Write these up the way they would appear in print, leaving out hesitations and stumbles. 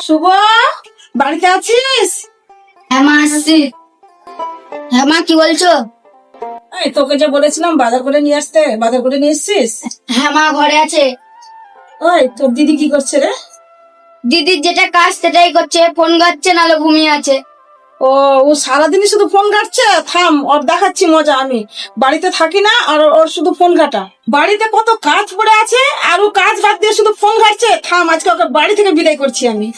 শুভ, বাড়িতে আছিস? হ্যাঁ মা, আসছি। হ্যাঁ মা, কি বলছো? এই তোকে যে বলেছিলাম বাজার করে নিয়ে আসতে, বাজার করে নিয়ে এসছিস? হ্যাঁ মা, ঘরে আছে। ওই তোর দিদি কি করছে রে? দিদির যেটা কাজ সেটাই করছে, ফোন ঘাটছে নাহলে ঘুমিয়ে আছে। ও ও সারাদিনই শুধু ফোন ঘাটছে? থাম, ওর দেখাচ্ছি মজা আমি। বাড়িতে থাকি না আর ওর শুধু ফোন ঘাটা। বাড়িতে কত কাজ পড়ে আছে আর ও কাজ বাদ দিয়ে শুধু ফোন ঘাটছে। থাম, আজকে ওকে বাড়ি থেকে বিদায় করছি আমি।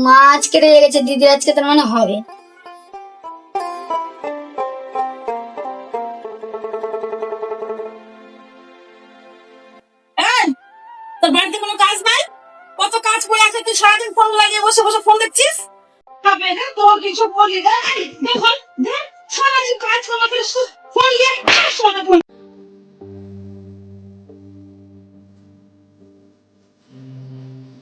মা আজকে রেগে গেছে, দিদি আজকে তার মানে হবে। এই, তোর বাড়িতে কোনো কাজ নাই? কত কাজ পড়ে আছে, তুই সারাদিন ফোন লাগিয়ে বসে বসে ফোন দেখছিস? হবে না তোর কিছু বলি না। এই, দেখো, দেখ, সারাদিন কাজ করতে ফোন দিয়ে শোনা ফোন।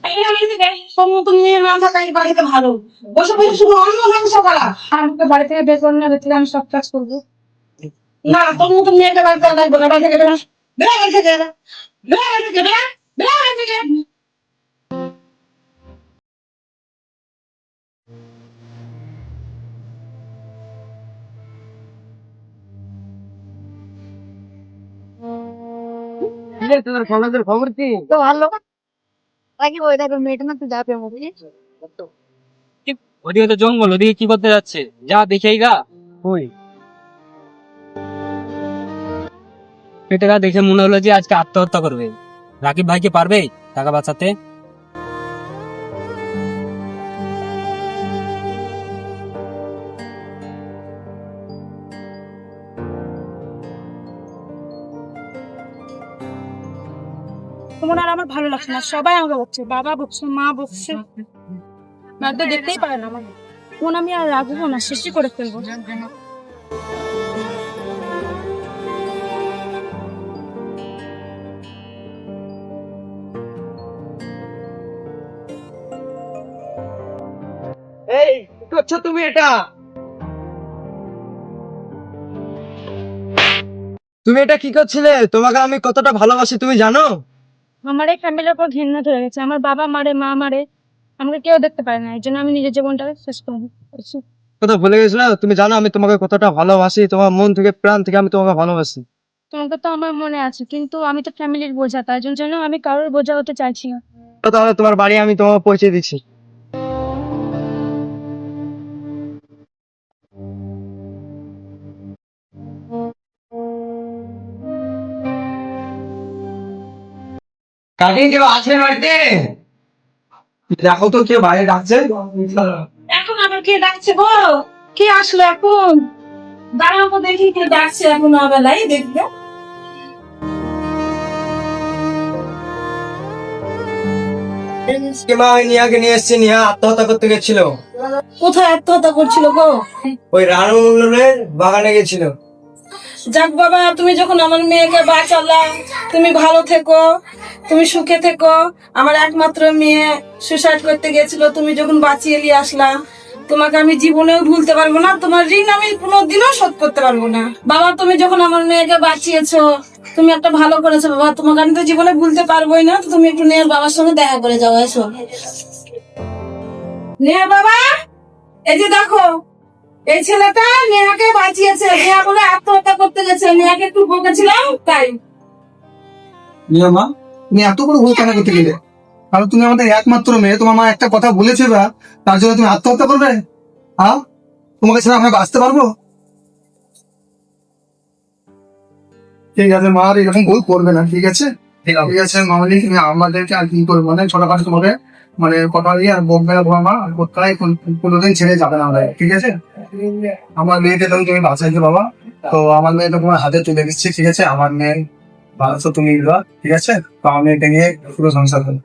এই বাড়িতে দেখ, তোর মতো মেয়ে না থাকা এই বাড়িতে ভালো। বসে বসে শুধু অন্য ধ্বংস করা। আমাকে বাড়ি থেকে বের করে না দিলে আমি সব কাজ করবো। না, তোর মতো মেয়েকে বাড়িতে লাগবে না। বাড়ি থেকে বেরো, বেরো বাড়ি থেকে, বেরো বাড়ি থেকে, বেরো বেরো বাড়ি থেকে। তোদের কলেজের খবর কি? তো ভালো লাগে, ওই দেখো মেয়েটা না, তুই যাবে মুভি। ওদিকে তো জঙ্গল, ওদিকে কি করতে যাচ্ছে? যা দেখেই গা। ওই পেটেরা দেখে মনে হলো যে আজকে আত্মহত্যা করবে। রাকিব ভাই কি পারবে টাকা বাঁচাতে? তোমার আর আমার ভালো লাগছে না, সবাই আমাকে বকছে, বাবা বকছে, মা বকছে, না তো দেখতেই পারে না আমার ফোন। আমি আর রাখবো না, শেষই করে ফেলবো। এই কি করছো তুমি এটা? তুমি এটা কি করছিলে? তোমাকে আমি কতটা ভালোবাসি তুমি জানো? আমার এই ফ্যামিলির উপর ঘৃণা ধরে গেছে। আমার বাবা মারে, মা মারে, আমাকে কেউ দেখতে পারে না। এই জন্য আমি নিজের জীবনটাকে শেষ করবো। কথা ভুলে গেছো না? তুমি জানো আমি তোমাকে কতটা ভালোবাসি, তোমার মন থেকে প্রাণ থেকে আমি তোমাকে ভালোবাসি। তোমাকে তো আমার মনে আছে, কিন্তু আমি তো ফ্যামিলির বোঝা, তাই জন্য আমি কারোর বোঝা হতে চাইছি না। তো তাহলে তোমার বাড়ি আমি তোমাকে পৌঁছে দিচ্ছি। কাকিন কেউ আছে বাড়িতে? দেখো তো কেউ বাইরে ডাকছে। এখন আবার কে ডাকছে গো? কে আসলো এখন? দাঁড়াও তো দেখি কে ডাকছে এখন আবেলায়, দেখবে। মা ওই নিহাকে নিয়ে এসছি, নিহা আত্মহত্যা করতে গেছিল। কোথায় আত্মহত্যা করছিল গো? ওই রানু মন্ডলের বাগানে গেছিল। যাক বাবা, তুমি যখন আমার মেয়েকে বাঁচালা, তুমি ভালো থেকো, তুমি সুখে থেকো। আমার একমাত্র মেয়ে সুসাইড করতে গেছিল, তুমি যখন বাঁচিয়ে নিয়ে আসলা, তোমাকে আমি জীবনেও ভুলতে পারবো না। তোমার ঋণ আমি কোনোদিনও শোধ করতে পারবো না। বাবা, তুমি যখন আমার মেয়েকে বাঁচিয়েছো, তুমি একটা ভালো করেছো বাবা। তোমাকে আমি তো জীবনে ভুলতে পারবোই না। তো তুমি একটু নেহার বাবার সঙ্গে দেখা করে যাও, এসো। নেহা বাবা, এই যে দেখো, এই ছেলেটা নেহাকে বাঁচিয়েছে। নেহা বলে আত্মহত্যা করতে গেছে, নেহাকে একটু বকেছিলাম তাই। নিয়া মা, তুমি এত বড় ভুল কেন করতে গেলে? কারণ তুমি আমাদের একমাত্র মেয়ে, তোমার মা একটা কথা বলেছে বা তার জন্য তুমি আত্মহত্যা করবে? হ্যাঁ, তোমাকে ছাড়া আমরা বাঁচতে পারবো? ঠিক আছে মা, আর এরকম ভুল করবে না, ঠিক আছে? ঠিক আছে মামনি, তুমি আমাদেরকে আর কি করবো মানে ছোটখাটো তোমাকে মানে কথা দিয়ে আর বকবে না তোমার মা, আর কোথায় কোনোদিন ছেড়ে যাবে না আমরা, ঠিক আছে? আমার মেয়েকে তুমি বাঁচাইছো বাবা, তো আমার মেয়ে তো তোমার হাতে তুলে দিচ্ছি, ঠিক আছে? আমার মেয়ে বাঁচো তুমি, ঠিক আছে? তো আমি এটা নিয়ে পুরো সংসার করবো।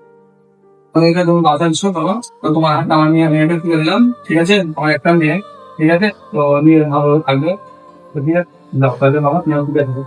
মেয়েকে তুমি বাঁচাচ্ছো বাবা, তো তোমার হাতে আমার মেয়েকে তুলে দিলাম, ঠিক আছে? আমার একটা মেয়ে, ঠিক আছে? তো আমি ভালো থাকবে, তো ঠিক আছে? যাও তাহলে বাবা, তুমি ঠিক আছে।